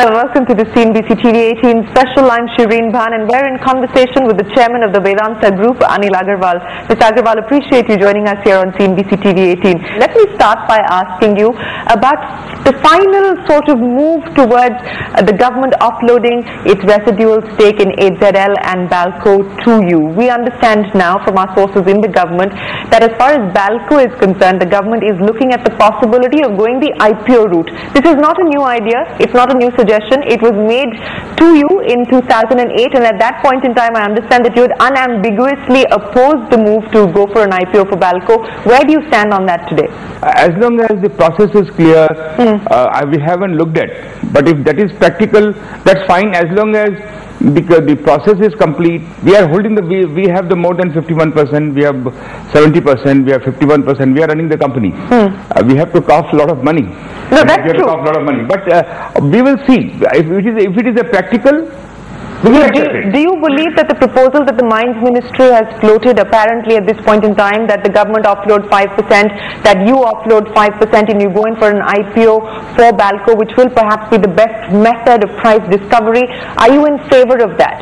Hi, welcome to the CNBC-TV18 special. I'm Shereen Bhan and we're in conversation with the chairman of the Vedanta group, Anil Agarwal. Mr. Agarwal, appreciate you joining us here on CNBC-TV18. Let me start by asking you about the final sort of move towards the government uploading its residual stake in HZL and BALCO to you. We understand now from our sources in the government that as far as BALCO is concerned, the government is looking at the possibility of going the IPO route. This is not a new idea. It's not a new suggestion. It was made to you in 2008, and at that point in time I understand that you had unambiguously opposed the move to go for an IPO for BALCO. Where do you stand on that today? As long as the process is clear, we haven't looked at. But if that is practical, that's fine. As long as the process is complete, we are holding we have the more than 51%, we have 70%, we have 51%, we are running the company. We have to cost a lot of money. No, that's true. But we will see. If it is a practical, we will accept it. Do you believe that the proposal that the Mines Ministry has floated apparently at this point in time, that the government offload 5%, that you offload 5% and you go in for an IPO for BALCO, which will perhaps be the best method of price discovery, are you in favor of that?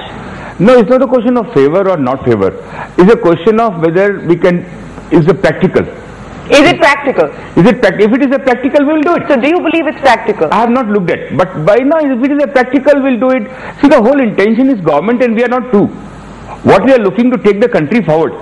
No, it's not a question of favor or not favor. It's a question of whether we can, is it practical. Is it practical? If it is a practical, we will do it. So do you believe it's practical? I have not looked at, but by now, if it is a practical, we will do it. See, the whole intention is government and we are not two. What we are looking to take the country forward.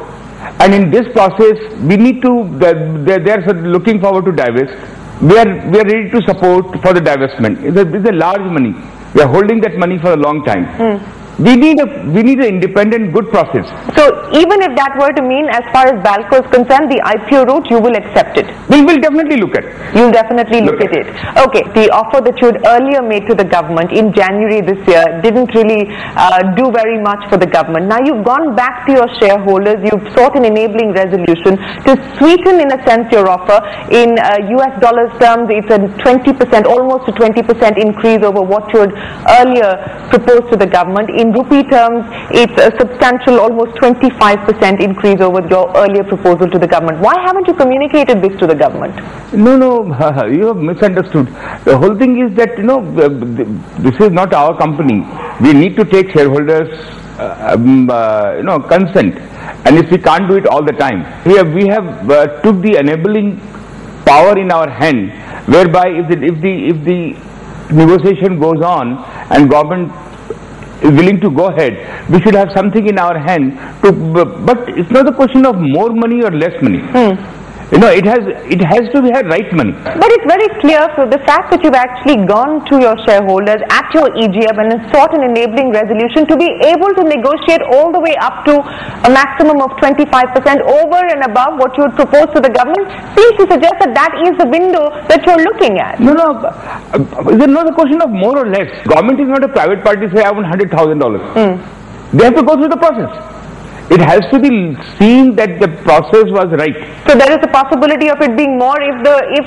And in this process, we need to, they are looking forward to divest. We are ready to support for the divestment. It's a large money. We are holding that money for a long time. We need an independent, good process. So even if that were to mean, as far as BALCO is concerned, the IPO route, you will accept it? We will definitely look at it. You'll definitely look at it. Okay, the offer that you had earlier made to the government in January this year didn't really do very much for the government. Now you've gone back to your shareholders, you've sought an enabling resolution to sweeten, in a sense, your offer. In US dollars terms, it's a 20%, almost a 20% increase over what you had earlier proposed to the government. In rupee terms, it's a substantial, almost 25% increase over your earlier proposal to the government. Why haven't you communicated this to the government? No, you have misunderstood. The whole thing is that, this is not our company. We need to take shareholders, consent. And if we can't do it all the time, we have took the enabling power in our hand, whereby if the negotiation goes on and government is willing to go ahead, we should have something in our hand to, but it's not a question of more money or less money. It has to be right money. But it's very clear for the fact that you've actually gone to your shareholders at your EGM and sought an enabling resolution to be able to negotiate all the way up to a maximum of 25% over and above what you would propose to the government, seems to suggest that that is the window that you're looking at. No, it's not a question of more or less. Government is not a private party, say I want $100,000. They have to go through the process. It has to be seen that the process was right. So there is a possibility of it being more if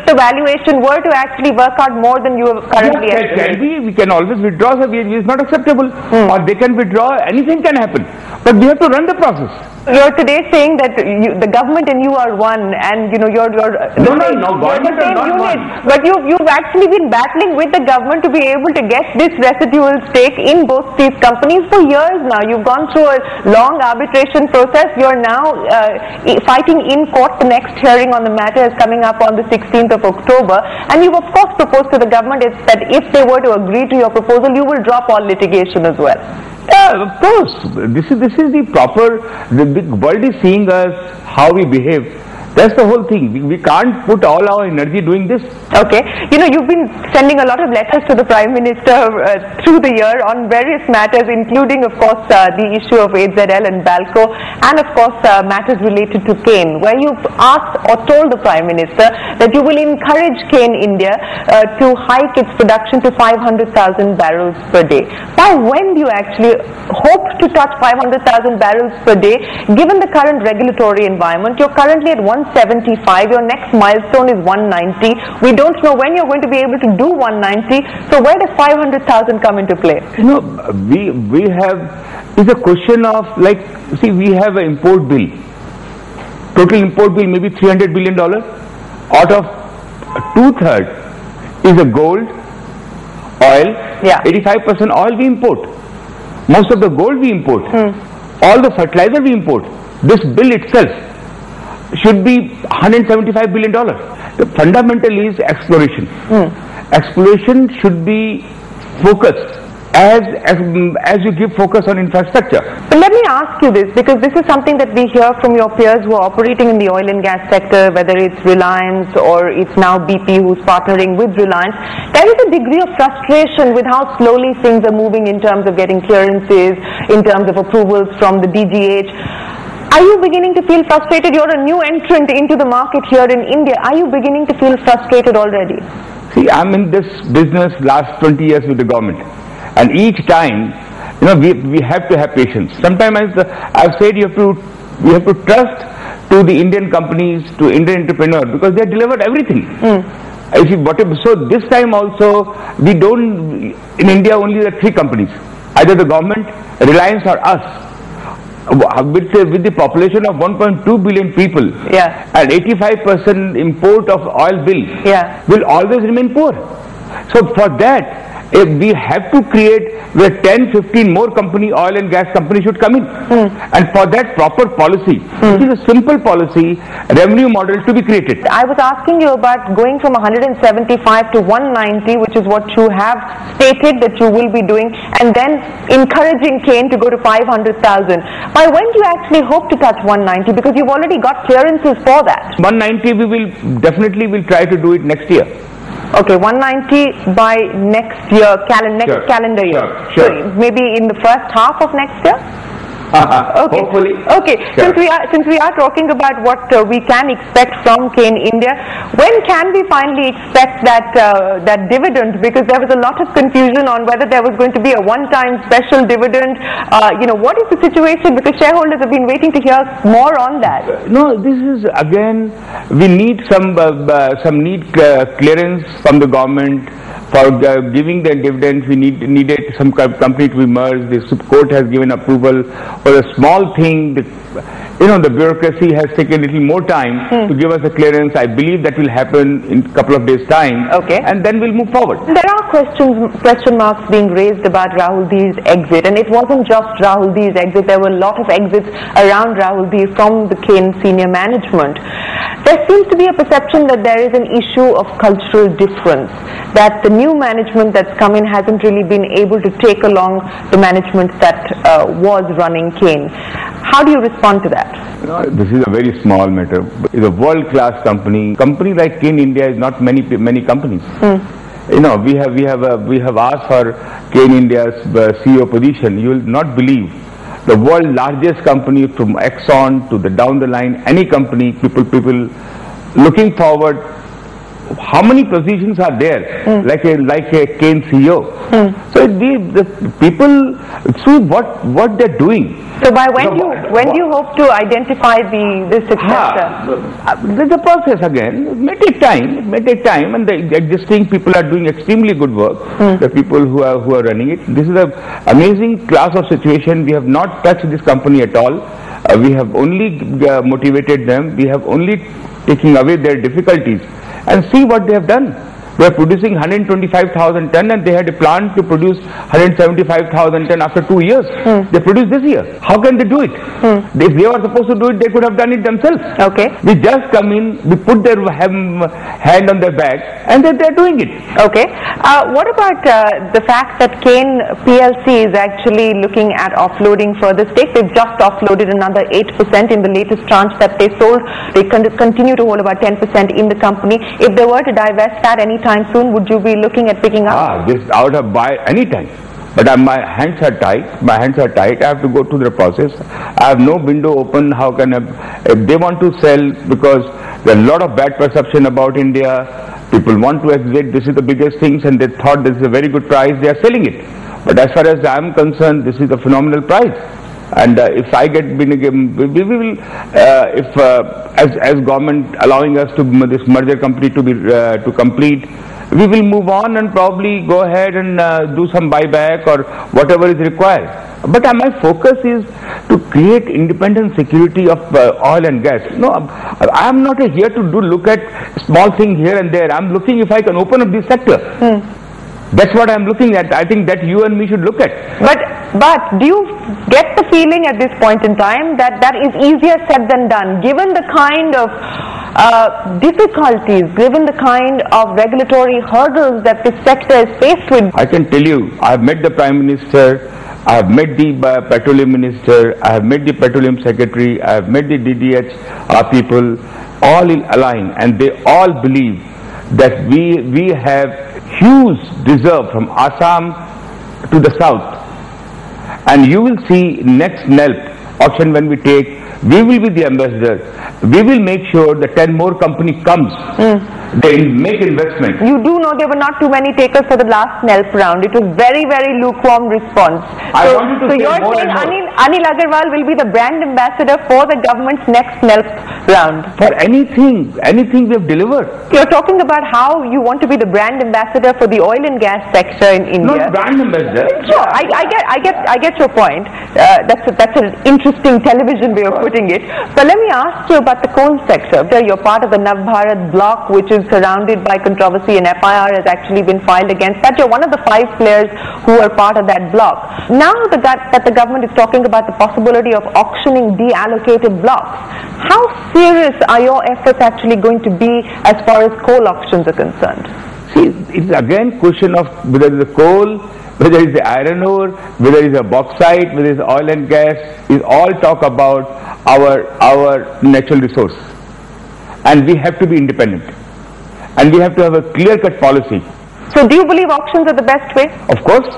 the valuation were to actually work out more than you have currently estimated. We can always withdraw, so it's not acceptable. Or they can withdraw, anything can happen. But we have to run the process. You're today saying that the government and you are one, and you're the same unit. But you've actually been battling with the government to be able to get this residual stake in both these companies for years now. You've gone through a long arbitration process. You're now fighting in court. The next hearing on the matter is coming up on the 16th of October, and you've of course proposed to the government that if they were to agree to your proposal, you will drop all litigation as well. Yeah, of course. This is the proper. The world is seeing us, how we behave. That's the whole thing. We can't put all our energy doing this. Okay. You've been sending a lot of letters to the Prime Minister through the year on various matters, including, of course, the issue of HZL and BALCO, and, of course, matters related to Cairn, where you've asked or told the Prime Minister that you will encourage Cairn India to hike its production to 500,000 barrels per day. By when do you actually hope to touch 500,000 barrels per day, given the current regulatory environment? You're currently at 175, your next milestone is 190. We don't know when you're going to be able to do 190, so where does 500,000 come into play? We have, it's a question of, we have an import bill. Total import bill maybe $300 billion. Out of 2/3 is a gold, oil, Yeah. 85% oil we import. Most of the gold we import. All the fertilizer we import. This bill itself should be $175 billion. The fundamental is exploration. Exploration should be focused as you give focus on infrastructure. But let me ask you this, because this is something that we hear from your peers who are operating in the oil and gas sector, whether it's Reliance or it's now BP who's partnering with Reliance. There is a degree of frustration with how slowly things are moving in terms of getting clearances, in terms of approvals from the DGH. Are you beginning to feel frustrated? You're a new entrant into the market here in India. Are you beginning to feel frustrated already? See, I'm in this business last 20 years with the government. And each time, we have to have patience. Sometimes I've said we have to trust to the Indian companies, to Indian entrepreneurs, because they have delivered everything. So this time also, we don't, in India only there are 3 companies, either the government, Reliance or us. With the population of 1.2 billion people, and 85% import of oil will always remain poor. So for that, if we have to create where 10, 15 more oil and gas companies should come in. And for that proper policy, which is a simple policy, revenue model to be created. I was asking you about going from 175 to 190, which is what you have stated that you will be doing, and then encouraging Cairn to go to 500,000. By when do you actually hope to touch 190? Because you've already got clearances for that. 190 we will definitely try to do it next year. Okay, 190 by next year, calendar year. Sure. So maybe in the first half of next year? Okay. Hopefully. Okay. Sure. Since we are talking about what we can expect from Cairn India, when can we finally expect that dividend? Because there was a lot of confusion on whether there was going to be a one-time special dividend. What is the situation? Because shareholders have been waiting to hear more on that. No, this is again, we need some clearance from the government. For giving the dividends, we needed some company to be merged. The court has given approval for a small thing. The bureaucracy has taken a little more time to give us a clearance. I believe that will happen in a couple of days' time. Okay. And then we'll move forward. There are question marks being raised about Rahul Dhir's exit, and it wasn't just Rahul Dhir's exit. There were a lot of exits around Rahul Dhir from the Cairn senior management. There seems to be a perception that there is an issue of cultural difference, that the new management that's come in hasn't really been able to take along the management that was running Cairn. How do you respond to that? This is a very small matter. It's a world-class company. Company like Cairn India is not many companies. We have asked for Cairn India's CEO position. You will not believe. The world's largest company, from Exxon to the down the line, any company, people looking forward. How many positions are there like a Cairn CEO? So the people see what they're doing. So by when do you hope to identify the successor? There's a process again. It may take time, and the existing people are doing extremely good work. The people who are running it. This is an amazing class of situation. We have not touched this company at all. We have only motivated them. We have only taken away their difficulties. And see what they have done. They are producing 125,000 ton, and they had a plan to produce 175,000 ton after 2 years. They produced this year. How can they do it? If they were supposed to do it, they could have done it themselves. Okay. We just come in, we put their hand on their back, and then they are doing it. Okay. What about the fact that Cairn PLC is actually looking at offloading further stakes? They've just offloaded another 8% in the latest tranche that they sold. They continue to hold about 10% in the company. If they were to divest that anytime soon, would you be looking at picking up? Just out of buy anytime. But my hands are tight. I have to go through the process. I have no window open. How can if they want to sell, because there are a lot of bad perception about India. People want to exit. This is the biggest things, and they thought this is a very good price. They are selling it. But as far as I am concerned, this is a phenomenal price. And if I get, we will, as government allowing us to this merger company to complete, we will move on and probably go ahead and do some buyback or whatever is required. But my focus is to create independent security of oil and gas. No, I am not here to look at small things here and there. I am looking if I can open up this sector. That's what I'm looking at. I think that you and me should look at. But do you get the feeling at this point in time that that is easier said than done, given the kind of difficulties, given the kind of regulatory hurdles that this sector is faced with? I can tell you, I have met the Prime Minister, I have met the Petroleum Minister, I have met the Petroleum Secretary, I have met the DDH people, all in align, and they all believe that we have huge reserve from Assam to the south, and you will see next NELP auction when we take, we will be the ambassador. We will make sure that 10 more company comes. They make investment. You do know there were not too many takers for the last NELP round. It was very, very lukewarm response. So you're saying Anil Agarwal will be the brand ambassador for the government's next NELP round? For anything we have delivered. You're talking about how you want to be the brand ambassador for the oil and gas sector in India. Not brand ambassador. Sure, I get your point. That's an interesting television way of putting it. But let me ask you about the coal sector. You're part of the Nav Bharat block, which is surrounded by controversy, and FIR has actually been filed against that. You're one of the 5 players who are part of that block. Now that the government is talking about the possibility of auctioning deallocated blocks, how serious are your efforts actually going to be as far as coal auctions are concerned? See, it's again question of whether it's the coal, whether it's the iron ore, whether it's a bauxite, whether it's oil and gas, is all talk about our natural resource. And we have to be independent. And we have to have a clear-cut policy. So do you believe auctions are the best way? Of course,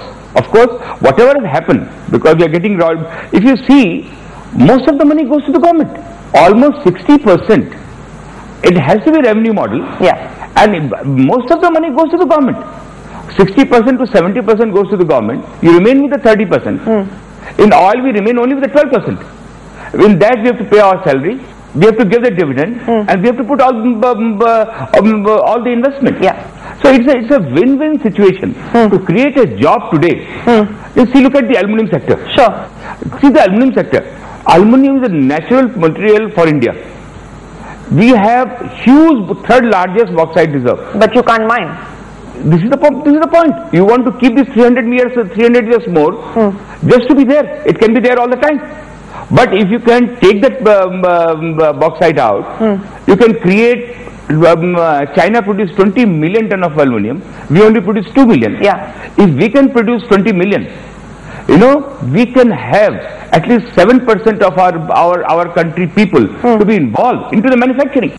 whatever has happened, because we are getting robbed. If you see, most of the money goes to the government. Almost 60%. It has to be revenue model. Yeah. And most of the money goes to the government. 60% to 70% goes to the government. You remain with the 30%. In oil, we remain only with the 12%. In that, we have to pay our salary. We have to give the dividend, and we have to put all the investment. Yeah. So it's a win-win situation to create a job today. You see, look at the aluminium sector. Sure. See the aluminium sector. Aluminium is a natural material for India. We have huge third largest bauxite reserve. But you can't mine. This is the point. You want to keep this 300 years more, just to be there. It can be there all the time. But if you can take that bauxite out, you can create. China produced 20 million ton of aluminium. We only produce 2 million. Yeah. If we can produce 20 million, we can have at least 7% of our country people to be involved into the manufacturing.